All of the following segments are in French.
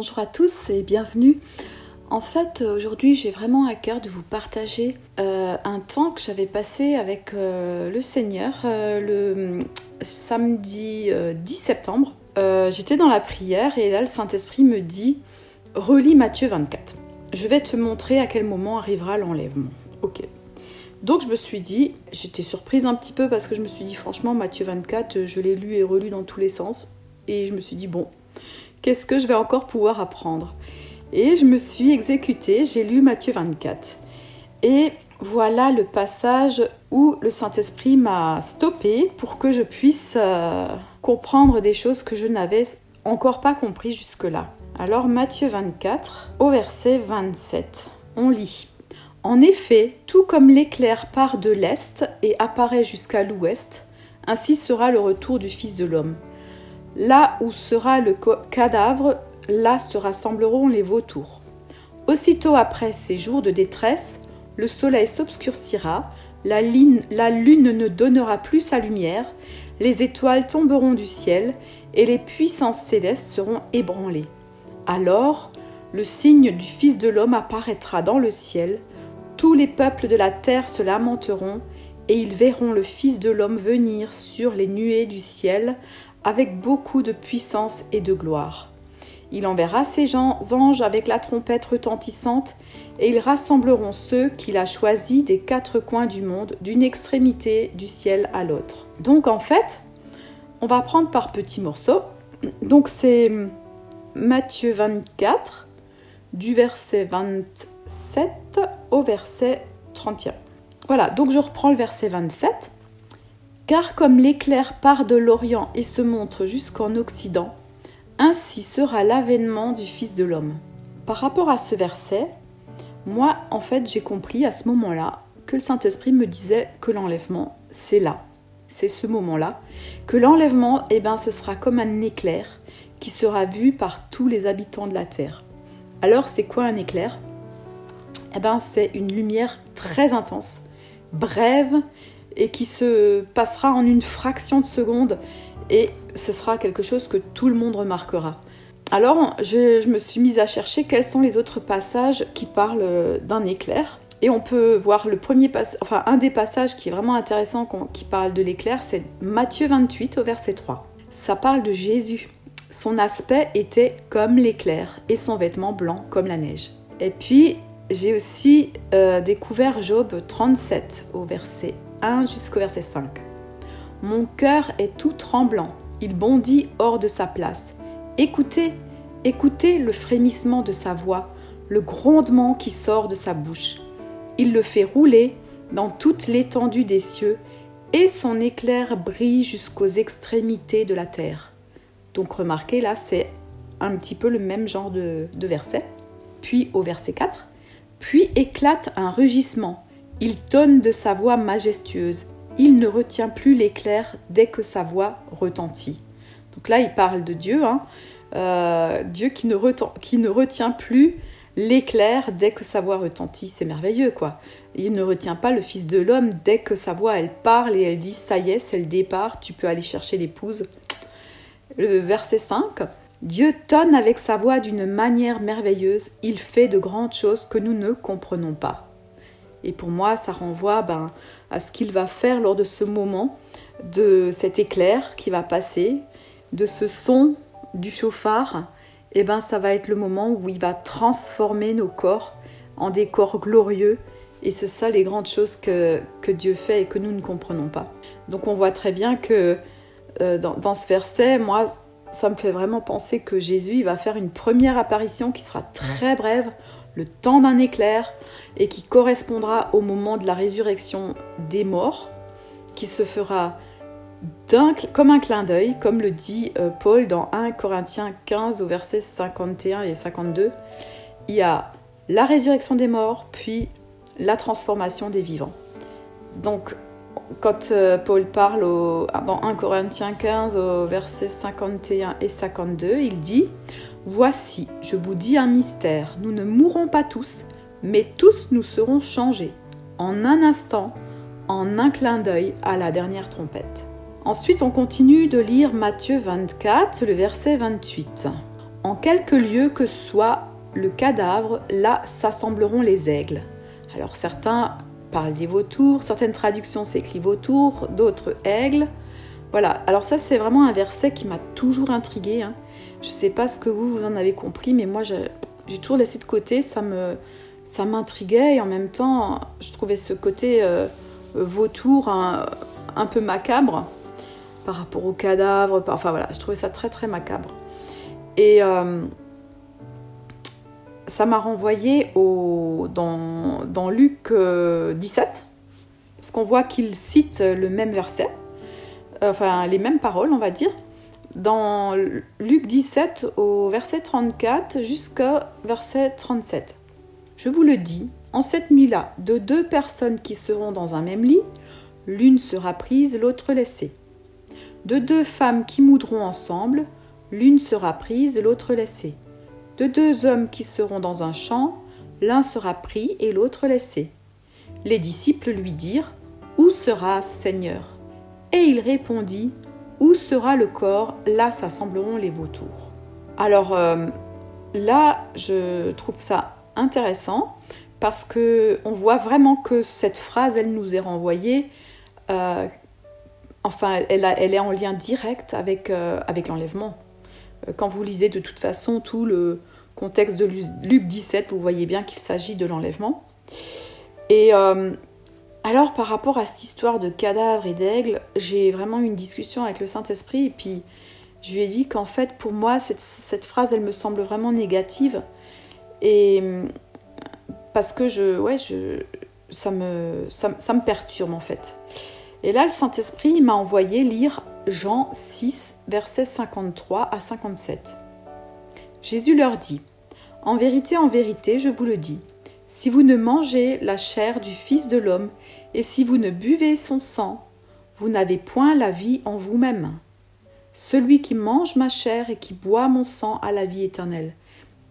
Bonjour à tous et bienvenue. En fait, aujourd'hui, j'ai vraiment à cœur de vous partager un temps que j'avais passé avec le Seigneur le samedi 10 septembre. J'étais dans la prière et là, le Saint-Esprit me dit « Relis Matthieu 24 ». Je vais te montrer à quel moment arrivera l'enlèvement. Ok. Donc je me suis dit, j'étais surprise un petit peu parce que je me suis dit franchement Matthieu 24, je l'ai lu et relu dans tous les sens. Et je me suis dit bon, qu'est-ce que je vais encore pouvoir apprendre ? Et je me suis exécutée, j'ai lu Matthieu 24. Et voilà le passage où le Saint-Esprit m'a stoppée pour que je puisse comprendre des choses que je n'avais encore pas compris jusque-là. Alors Matthieu 24, au verset 27, on lit. En effet, tout comme l'éclair part de l'est et apparaît jusqu'à l'ouest, ainsi sera le retour du Fils de l'homme. Là où sera le cadavre, là se rassembleront les vautours. Aussitôt après ces jours de détresse, le soleil s'obscurcira, la lune ne donnera plus sa lumière, les étoiles tomberont du ciel et les puissances célestes seront ébranlées. Alors, le signe du Fils de l'homme apparaîtra dans le ciel. Tous les peuples de la terre se lamenteront et ils verront le Fils de l'homme venir sur les nuées du ciel avec beaucoup de puissance et de gloire. Il enverra ses anges avec la trompette retentissante et ils rassembleront ceux qu'il a choisis des quatre coins du monde, d'une extrémité du ciel à l'autre. Donc en fait, on va prendre par petits morceaux. Donc c'est Matthieu 24, du verset 27 au verset 31. Voilà, donc je reprends le verset 27. Car comme l'éclair part de l'Orient et se montre jusqu'en Occident, ainsi sera l'avènement du Fils de l'homme. Par rapport à ce verset, moi, en fait, j'ai compris à ce moment-là que le Saint-Esprit me disait que l'enlèvement, c'est là. C'est ce moment-là. Que l'enlèvement, ce sera comme un éclair qui sera vu par tous les habitants de la terre. Alors, c'est quoi un éclair ? C'est une lumière très intense, brève, et qui se passera en une fraction de seconde et ce sera quelque chose que tout le monde remarquera. Alors, je me suis mise à chercher quels sont les autres passages qui parlent d'un éclair. Et on peut voir un des passages qui est vraiment intéressant qui parle de l'éclair, c'est Matthieu 28 au verset 3. Ça parle de Jésus. Son aspect était comme l'éclair et son vêtement blanc comme la neige. Et puis, j'ai aussi découvert Job 37 au verset 1 jusqu'au verset 5. Mon cœur est tout tremblant, il bondit hors de sa place. Écoutez le frémissement de sa voix, le grondement qui sort de sa bouche. Il le fait rouler dans toute l'étendue des cieux et son éclair brille jusqu'aux extrémités de la terre. Donc remarquez, là c'est un petit peu le même genre de verset. Puis au verset 4, puis éclate un rugissement. Il tonne de sa voix majestueuse. Il ne retient plus l'éclair dès que sa voix retentit. Donc là, il parle de Dieu, Dieu qui ne retient plus l'éclair dès que sa voix retentit. C'est merveilleux, quoi. Il ne retient pas le Fils de l'homme dès que sa voix, elle parle et elle dit « ça y est, c'est le départ, tu peux aller chercher l'épouse ». Le verset 5, « Dieu tonne avec sa voix d'une manière merveilleuse. Il fait de grandes choses que nous ne comprenons pas. » Et pour moi, ça renvoie à ce qu'il va faire lors de ce moment, de cet éclair qui va passer, de ce son du chauffard. Ça va être le moment où il va transformer nos corps en des corps glorieux. Et c'est ça les grandes choses que Dieu fait et que nous ne comprenons pas. Donc on voit très bien que dans ce verset, moi, ça me fait vraiment penser que Jésus il va faire une première apparition qui sera très brève, le temps d'un éclair, et qui correspondra au moment de la résurrection des morts, qui se fera comme un clin d'œil, comme le dit Paul dans 1 Corinthiens 15 au verset 51 et 52. Il y a la résurrection des morts, puis la transformation des vivants. Donc, quand Paul parle dans 1 Corinthiens 15 au verset 51 et 52, il dit « Voici, je vous dis un mystère, nous ne mourrons pas tous, mais tous nous serons changés, en un instant, en un clin d'œil à la dernière trompette. » Ensuite, on continue de lire Matthieu 24, le verset 28. En quelque lieu que soit le cadavre, là s'assembleront les aigles. Alors certains parlent des vautours, certaines traductions s'écrivent vautours, d'autres aigles. Voilà, alors ça c'est vraiment un verset qui m'a toujours intriguée. Je ne sais pas ce que vous en avez compris, mais moi j'ai toujours laissé de côté, ça m'intriguait et en même temps je trouvais ce côté vautour un peu macabre par rapport au cadavre, enfin voilà, je trouvais ça très très macabre. Et ça m'a renvoyé dans Luc 17, parce qu'on voit qu'il cite le même verset, enfin les mêmes paroles on va dire, dans Luc 17 au verset 34 jusqu'au verset 37. Je vous le dis, en cette nuit-là, de 2 personnes qui seront dans un même lit, l'une sera prise, l'autre laissée. De 2 femmes qui moudront ensemble, l'une sera prise, l'autre laissée. De 2 hommes qui seront dans un champ, l'un sera pris et l'autre laissé. Les disciples lui dirent : « Où sera, Seigneur ? » Et il répondit : « Où sera le corps ? Là s'assembleront les vautours. » Alors là, je trouve ça intéressant parce qu'on voit vraiment que cette phrase, elle nous est renvoyée, elle est en lien direct avec l'enlèvement. Quand vous lisez de toute façon tout le contexte de Luc 17, vous voyez bien qu'il s'agit de l'enlèvement. Et alors par rapport à cette histoire de cadavres et d'aigles, j'ai vraiment eu une discussion avec le Saint-Esprit et puis je lui ai dit qu'en fait pour moi cette phrase elle me semble vraiment négative et parce que ça me perturbe en fait. Et là le Saint-Esprit m'a envoyé lire Jean 6 versets 53 à 57. Jésus leur dit : « En vérité, je vous le dis, si vous ne mangez la chair du Fils de l'homme et si vous ne buvez son sang, vous n'avez point la vie en vous-même. Celui qui mange ma chair et qui boit mon sang a la vie éternelle,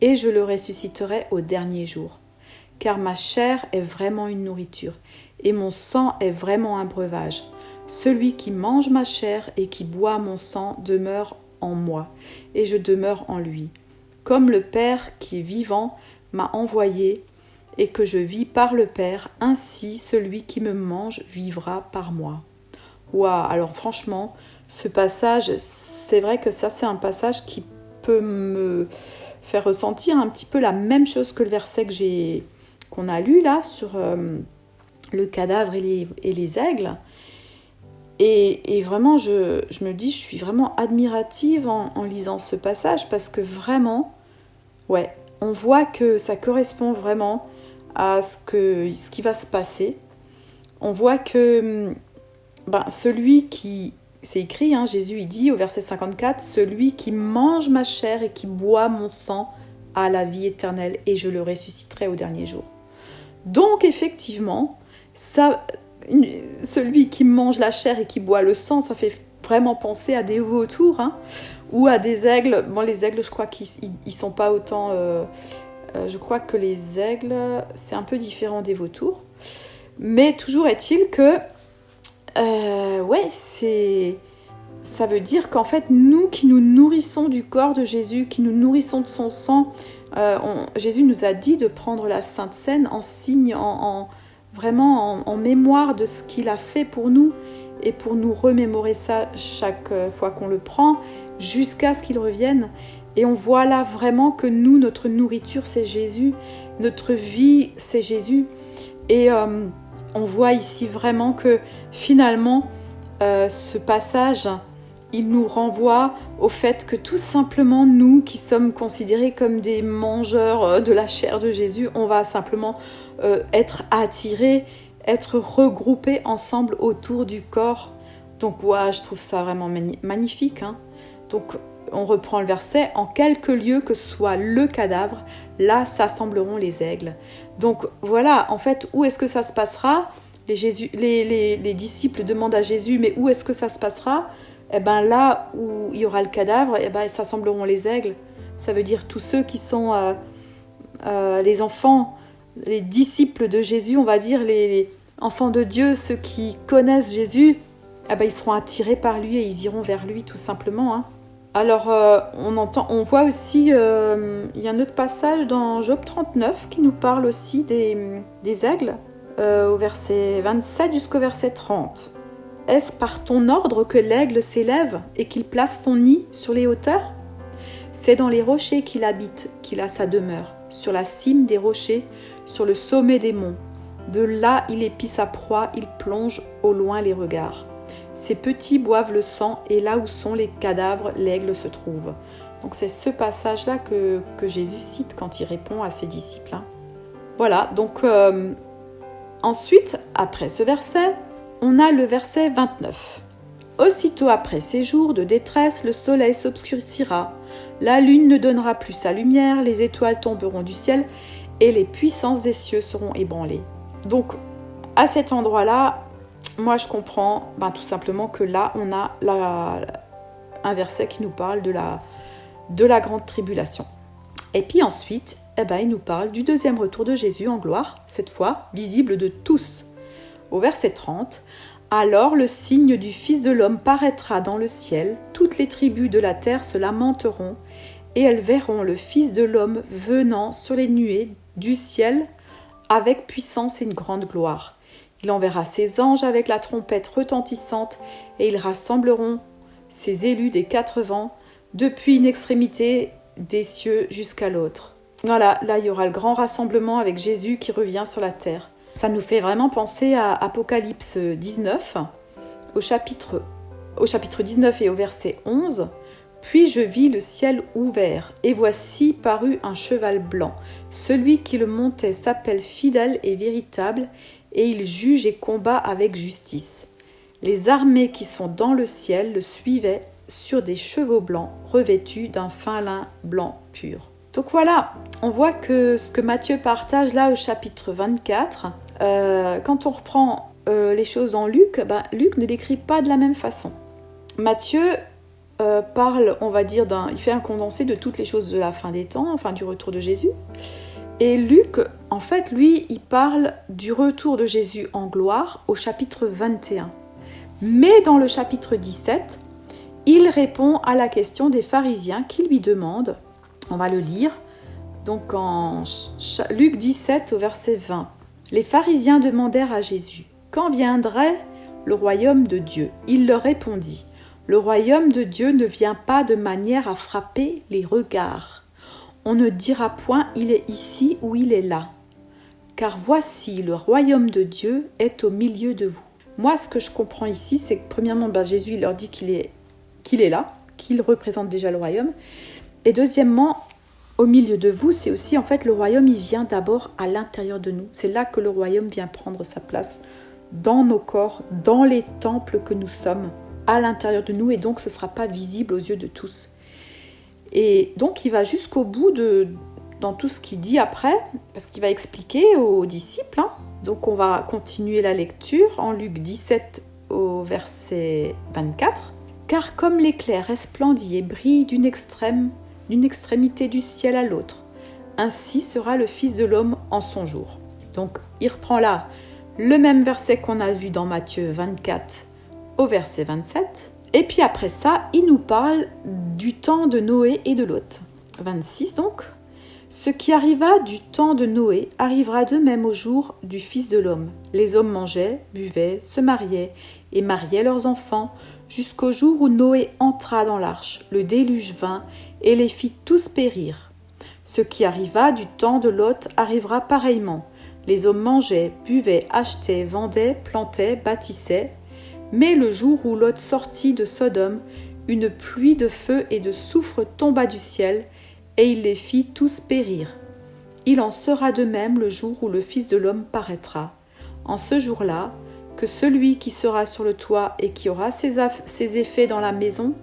et je le ressusciterai au dernier jour. Car ma chair est vraiment une nourriture, et mon sang est vraiment un breuvage. Celui qui mange ma chair et qui boit mon sang demeure en moi, et je demeure en lui. Comme le Père qui est vivant m'a envoyé, et que je vis par le Père, ainsi celui qui me mange vivra par moi. » Waouh, alors franchement, ce passage, c'est vrai que ça c'est un passage qui peut me faire ressentir un petit peu la même chose que le verset qu'on a lu là sur le cadavre et les aigles. Et vraiment, je me dis, je suis vraiment admirative en lisant ce passage parce que vraiment, ouais, on voit que ça correspond vraiment à ce qui va se passer. On voit que celui qui, c'est écrit, Jésus il dit au verset 54, « Celui qui mange ma chair et qui boit mon sang a la vie éternelle et je le ressusciterai au dernier jour. » Donc effectivement, celui qui mange la chair et qui boit le sang, ça fait vraiment penser à des vautours ou à des aigles. Bon, les aigles, je crois qu'ils sont pas autant... je crois que les aigles, c'est un peu différent des vautours. Mais toujours est-il que... ça veut dire qu'en fait, nous qui nous nourrissons du corps de Jésus, qui nous nourrissons de son sang, Jésus nous a dit de prendre la Sainte Seine en signe, vraiment en mémoire de ce qu'il a fait pour nous et pour nous remémorer ça chaque fois qu'on le prend jusqu'à ce qu'il revienne. Et on voit là vraiment que nous, notre nourriture, c'est Jésus, notre vie, c'est Jésus. Et on voit ici vraiment que finalement, ce passage, il nous renvoie au fait que tout simplement, nous qui sommes considérés comme des mangeurs de la chair de Jésus, on va simplement être attirés, être regroupés ensemble autour du corps. Donc, je trouve ça vraiment magnifique. Donc, on reprend le verset. « En quelque lieu que soit le cadavre, là s'assembleront les aigles. » Donc, voilà, en fait, où est-ce que ça se passera ? Les disciples demandent à Jésus, mais où est-ce que ça se passera ? Eh bien, là où il y aura le cadavre, s'assembleront les aigles. Ça veut dire tous ceux qui sont les enfants, les disciples de Jésus, on va dire les enfants de Dieu, ceux qui connaissent Jésus, ils seront attirés par lui et ils iront vers lui tout simplement. Alors, on voit aussi, il y a un autre passage dans Job 39 qui nous parle aussi des aigles, au verset 27 jusqu'au verset 30. Est-ce par ton ordre que l'aigle s'élève et qu'il place son nid sur les hauteurs ? C'est dans les rochers qu'il habite, qu'il a sa demeure, sur la cime des rochers, sur le sommet des monts. De là, il épie sa proie, il plonge au loin les regards. Ses petits boivent le sang, et là où sont les cadavres, l'aigle se trouve. Donc c'est ce passage-là que Jésus cite quand il répond à ses disciples. Voilà, donc ensuite, après ce verset, on a le verset 29. Aussitôt après ces jours de détresse, le soleil s'obscurcira, la lune ne donnera plus sa lumière, les étoiles tomberont du ciel et les puissances des cieux seront ébranlées. Donc, à cet endroit-là, moi je comprends tout simplement que là, on a un verset qui nous parle de la grande tribulation. Et puis ensuite, il nous parle du deuxième retour de Jésus en gloire, cette fois visible de tous. Au verset 30, « Alors le signe du Fils de l'homme paraîtra dans le ciel, toutes les tribus de la terre se lamenteront, et elles verront le Fils de l'homme venant sur les nuées du ciel avec puissance et une grande gloire. Il enverra ses anges avec la trompette retentissante, et ils rassembleront ses élus des quatre vents, depuis une extrémité des cieux jusqu'à l'autre. » Voilà, là il y aura le grand rassemblement avec Jésus qui revient sur la terre. Ça nous fait vraiment penser à Apocalypse 19, au chapitre 19 et au verset 11. « Puis je vis le ciel ouvert, et voici parut un cheval blanc. Celui qui le montait s'appelle fidèle et véritable, et il juge et combat avec justice. Les armées qui sont dans le ciel le suivaient sur des chevaux blancs, revêtus d'un fin lin blanc pur. » Donc voilà, on voit que ce que Matthieu partage là au chapitre 24, quand on reprend les choses dans Luc, Luc ne l'écrit pas de la même façon. Matthieu parle, on va dire, il fait un condensé de toutes les choses de la fin des temps, enfin du retour de Jésus. Et Luc, en fait, lui, il parle du retour de Jésus en gloire au chapitre 21. Mais dans le chapitre 17, il répond à la question des pharisiens qui lui demandent, on va le lire, donc en Luc 17 au verset 20. Les pharisiens demandèrent à Jésus, « Quand viendrait le royaume de Dieu ?» Il leur répondit, « Le royaume de Dieu ne vient pas de manière à frapper les regards. On ne dira point « il est ici » ou « il est là ». Car voici, le royaume de Dieu est au milieu de vous. Moi, ce que je comprends ici, c'est que premièrement, Jésus il leur dit qu'il est là, qu'il représente déjà le royaume. Et deuxièmement, au milieu de vous, c'est aussi en fait le royaume, il vient d'abord à l'intérieur de nous. C'est là que le royaume vient prendre sa place dans nos corps, dans les temples que nous sommes, à l'intérieur de nous, et donc ce ne sera pas visible aux yeux de tous. Et donc il va jusqu'au bout dans tout ce qu'il dit après, parce qu'il va expliquer aux disciples. Donc on va continuer la lecture en Luc 17 au verset 24. « Car comme l'éclair resplendit et brille d'une extrémité du ciel à l'autre, ainsi sera le Fils de l'homme en son jour. » Donc il reprend là le même verset qu'on a vu dans Matthieu 24 au verset 27. Et puis après ça, il nous parle du temps de Noé et de Lot. 26 donc. « Ce qui arriva du temps de Noé arrivera de même au jour du Fils de l'homme. Les hommes mangeaient, buvaient, se mariaient et mariaient leurs enfants, jusqu'au jour où Noé entra dans l'arche. Le déluge vint et les fit tous périr. Ce qui arriva du temps de Lot arrivera pareillement. Les hommes mangeaient, buvaient, achetaient, vendaient, plantaient, bâtissaient. Mais le jour où Lot sortit de Sodome, une pluie de feu et de soufre tomba du ciel, et il les fit tous périr. Il en sera de même le jour où le Fils de l'homme paraîtra. En ce jour-là, que celui qui sera sur le toit et qui aura ses effets dans la maison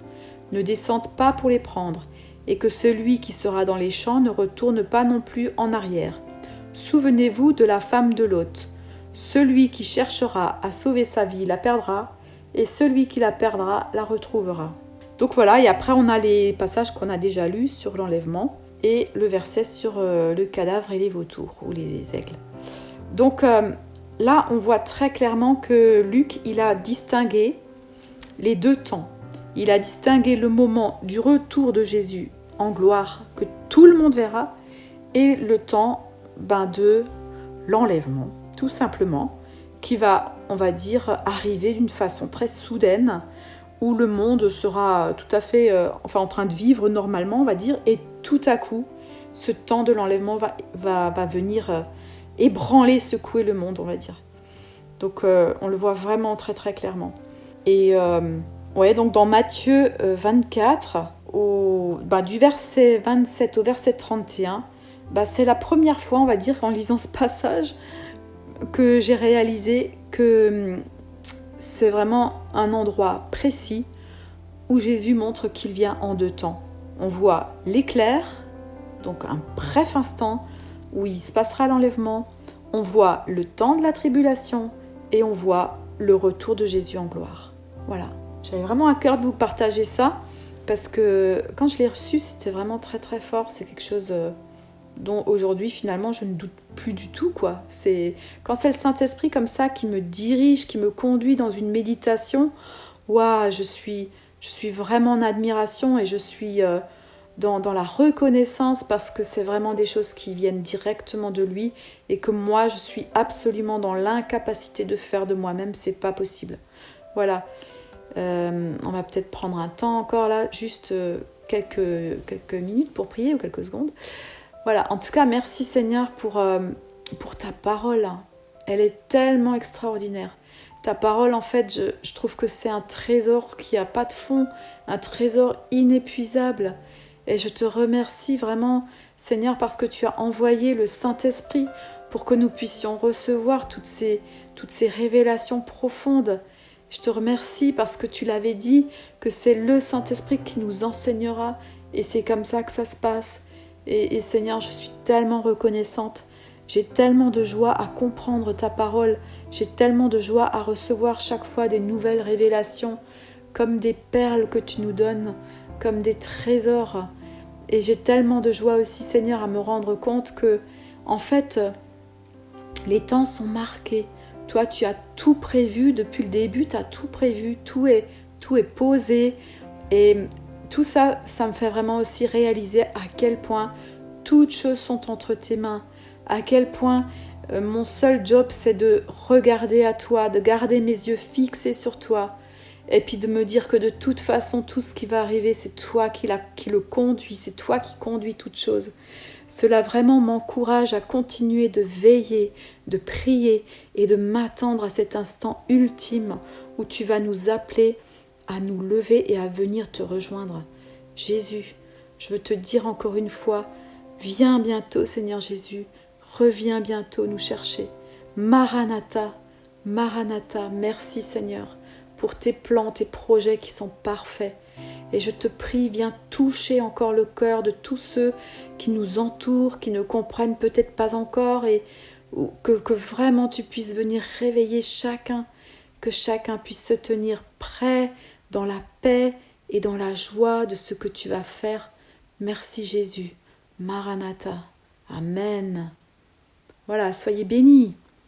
ne descende pas pour les prendre, et que celui qui sera dans les champs ne retourne pas non plus en arrière. Souvenez-vous de la femme de Lot. Celui qui cherchera à sauver sa vie la perdra, et celui qui la perdra la retrouvera. » Donc voilà, et après on a les passages qu'on a déjà lus sur l'enlèvement, et le verset sur le cadavre et les vautours, ou les aigles. Donc là, on voit très clairement que Luc, il a distingué les deux temps. Il a distingué le moment du retour de Jésus en gloire que tout le monde verra et le temps de l'enlèvement, tout simplement, qui va, on va dire, arriver d'une façon très soudaine, où le monde sera tout à fait en train de vivre normalement, on va dire, et tout à coup, ce temps de l'enlèvement va venir ébranler, secouer le monde, on va dire. Donc on le voit vraiment très très clairement. Et donc dans Matthieu 24, du verset 27 au verset 31, c'est la première fois, on va dire, en lisant ce passage, que j'ai réalisé que c'est vraiment un endroit précis où Jésus montre qu'il vient en 2 temps. On voit l'éclair, donc un bref instant où il se passera l'enlèvement. On voit le temps de la tribulation et on voit le retour de Jésus en gloire. Voilà. J'avais vraiment à cœur de vous partager ça parce que quand je l'ai reçu, c'était vraiment très très fort. C'est quelque chose dont aujourd'hui finalement je ne doute plus du tout, quoi. Quand c'est le Saint-Esprit comme ça qui me dirige, qui me conduit dans une méditation, je suis vraiment en admiration et je suis dans la reconnaissance parce que c'est vraiment des choses qui viennent directement de lui et que moi je suis absolument dans l'incapacité de faire de moi-même, c'est pas possible. Voilà. On va peut-être prendre un temps encore là, juste quelques minutes pour prier ou quelques secondes. Voilà, en tout cas, merci Seigneur pour ta parole. Elle est tellement extraordinaire. Ta parole, en fait, je trouve que c'est un trésor qui n'a pas de fond, un trésor inépuisable. Et je te remercie vraiment, Seigneur, parce que tu as envoyé le Saint-Esprit pour que nous puissions recevoir toutes ces révélations profondes. Je te remercie parce que tu l'avais dit, que c'est le Saint-Esprit qui nous enseignera. Et c'est comme ça que ça se passe. Et Seigneur, je suis tellement reconnaissante. J'ai tellement de joie à comprendre ta parole. J'ai tellement de joie à recevoir chaque fois des nouvelles révélations, comme des perles que tu nous donnes, comme des trésors. Et j'ai tellement de joie aussi, Seigneur, à me rendre compte que, en fait, les temps sont marqués. Toi, tu as tout prévu depuis le début, tu as tout prévu, tout est posé. Et tout ça, ça me fait vraiment aussi réaliser à quel point toutes choses sont entre tes mains, à quel point mon seul job, c'est de regarder à toi, de garder mes yeux fixés sur toi, et puis de me dire que de toute façon, tout ce qui va arriver, c'est toi qui le conduis, c'est toi qui conduis toutes choses. Cela vraiment m'encourage à continuer de veiller, de prier et de m'attendre à cet instant ultime où tu vas nous appeler à nous lever et à venir te rejoindre. Jésus, je veux te dire encore une fois, viens bientôt Seigneur Jésus, reviens bientôt nous chercher. Maranatha, Maranatha, merci Seigneur pour tes plans, tes projets qui sont parfaits. Et je te prie, viens toucher encore le cœur de tous ceux qui nous entourent, qui ne comprennent peut-être pas encore et que vraiment tu puisses venir réveiller chacun, que chacun puisse se tenir prêt dans la paix et dans la joie de ce que tu vas faire. Merci Jésus. Maranatha. Amen. Voilà, soyez bénis.